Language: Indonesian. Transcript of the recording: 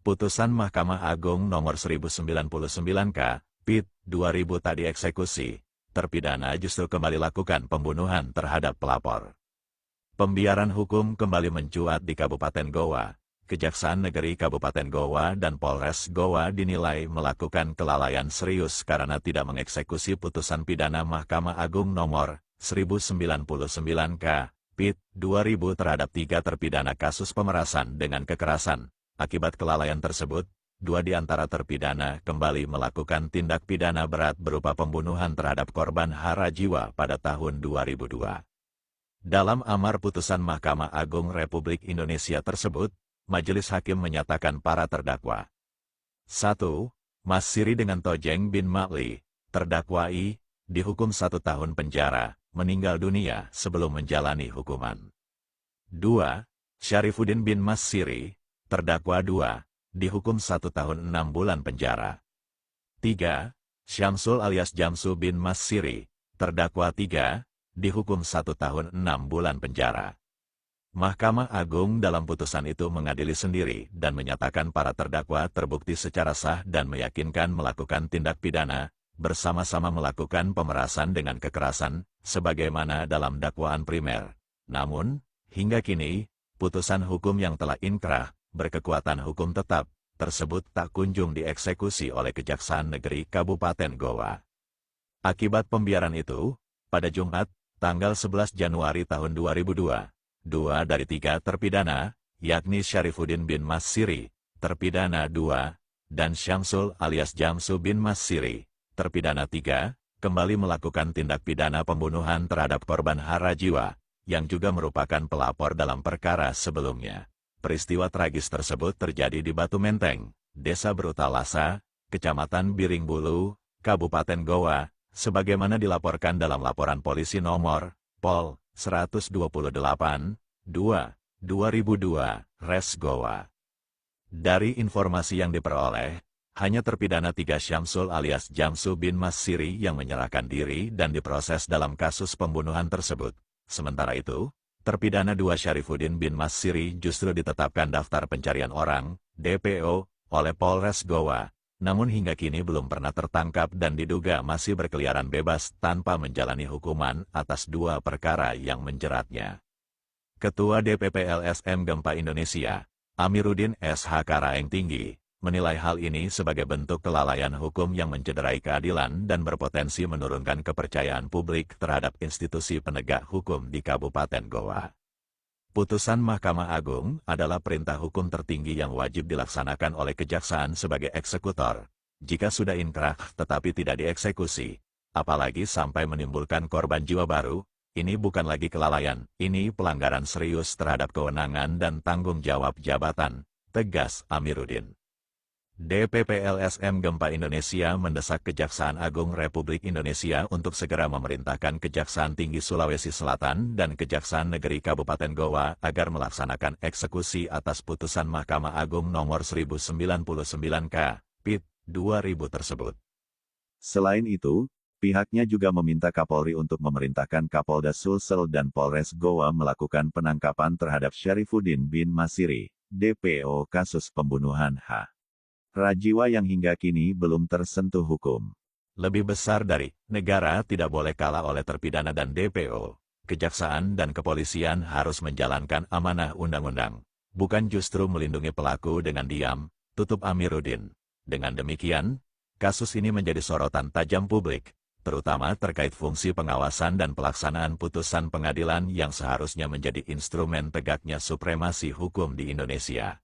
Putusan Mahkamah Agung Nomor 1099-K, PIT, 2000 tak dieksekusi. Terpidana justru kembali lakukan pembunuhan terhadap pelapor. Pembiaran hukum kembali mencuat di Kabupaten Goa. Kejaksaan Negeri Kabupaten Goa dan Polres Goa dinilai melakukan kelalaian serius karena tidak mengeksekusi putusan pidana Mahkamah Agung Nomor 1099-K, PIT, 2000 terhadap 3 terpidana kasus pemerasan dengan kekerasan. Akibat kelalaian tersebut, 2 di antara terpidana kembali melakukan tindak pidana berat berupa pembunuhan terhadap korban hara jiwa pada tahun 2002. Dalam amar putusan Mahkamah Agung Republik Indonesia tersebut, Majelis Hakim menyatakan para terdakwa. 1. Mas Siri dengan Tojeng bin Ma'li, terdakwa I, dihukum 1 tahun penjara, meninggal dunia sebelum menjalani hukuman. 2. Syarifuddin bin Mas Siri, terdakwa 2, dihukum 1 tahun 6 bulan penjara. 3. Syamsul alias Jamsu bin Mas Siri, terdakwa 3, dihukum 1 tahun 6 bulan penjara. Mahkamah Agung dalam putusan itu mengadili sendiri dan menyatakan para terdakwa terbukti secara sah dan meyakinkan melakukan tindak pidana, bersama-sama melakukan pemerasan dengan kekerasan, sebagaimana dalam dakwaan primer. Namun, hingga kini, putusan hukum yang telah inkrah, berkekuatan hukum tetap, tersebut tak kunjung dieksekusi oleh Kejaksaan Negeri Kabupaten Goa. Akibat pembiaran itu, pada Jumat, tanggal 11 Januari tahun 2002, 2 dari 3 terpidana, yakni Syarifuddin bin Mas Siri, terpidana 2, dan Syamsul alias Jamsu bin Mas Siri, terpidana 3, kembali melakukan tindak pidana pembunuhan terhadap korban hara jiwa, yang juga merupakan pelapor dalam perkara sebelumnya. Peristiwa tragis tersebut terjadi di Batu Menteng, Desa Brutalasa, Kecamatan Biringbulu, Kabupaten Goa, sebagaimana dilaporkan dalam laporan polisi nomor Pol 128, 2002, Res Goa. Dari informasi yang diperoleh, hanya terpidana 3 Syamsul alias Jamsu bin Mas Siri yang menyerahkan diri dan diproses dalam kasus pembunuhan tersebut. Sementara itu, terpidana 2 Syarifuddin bin Mas Siri justru ditetapkan daftar pencarian orang, DPO, oleh Polres Goa. Namun hingga kini belum pernah tertangkap dan diduga masih berkeliaran bebas tanpa menjalani hukuman atas 2 perkara yang menjeratnya. Ketua DPP LSM Gempa Indonesia, Amiruddin SH Karaeng Tinggi, menilai hal ini sebagai bentuk kelalaian hukum yang mencederai keadilan dan berpotensi menurunkan kepercayaan publik terhadap institusi penegak hukum di Kabupaten Goa. Putusan Mahkamah Agung adalah perintah hukum tertinggi yang wajib dilaksanakan oleh Kejaksaan sebagai eksekutor. Jika sudah inkrah tetapi tidak dieksekusi, apalagi sampai menimbulkan korban jiwa baru, ini bukan lagi kelalaian, ini pelanggaran serius terhadap kewenangan dan tanggung jawab jabatan, tegas Amiruddin. DPP LSM Gempa Indonesia mendesak Kejaksaan Agung Republik Indonesia untuk segera memerintahkan Kejaksaan Tinggi Sulawesi Selatan dan Kejaksaan Negeri Kabupaten Goa agar melaksanakan eksekusi atas putusan Mahkamah Agung Nomor 1099-K, PIT, 2000 tersebut. Selain itu, pihaknya juga meminta Kapolri untuk memerintahkan Kapolda Sulsel dan Polres Goa melakukan penangkapan terhadap Syarifuddin bin Mas Siri, DPO kasus pembunuhan H. Rajiwa yang hingga kini belum tersentuh hukum. Lebih besar dari negara tidak boleh kalah oleh terpidana dan DPO. Kejaksaan dan kepolisian harus menjalankan amanah undang-undang, bukan justru melindungi pelaku dengan diam, tutup Amiruddin. Dengan demikian, kasus ini menjadi sorotan tajam publik, terutama terkait fungsi pengawasan dan pelaksanaan putusan pengadilan yang seharusnya menjadi instrumen tegaknya supremasi hukum di Indonesia.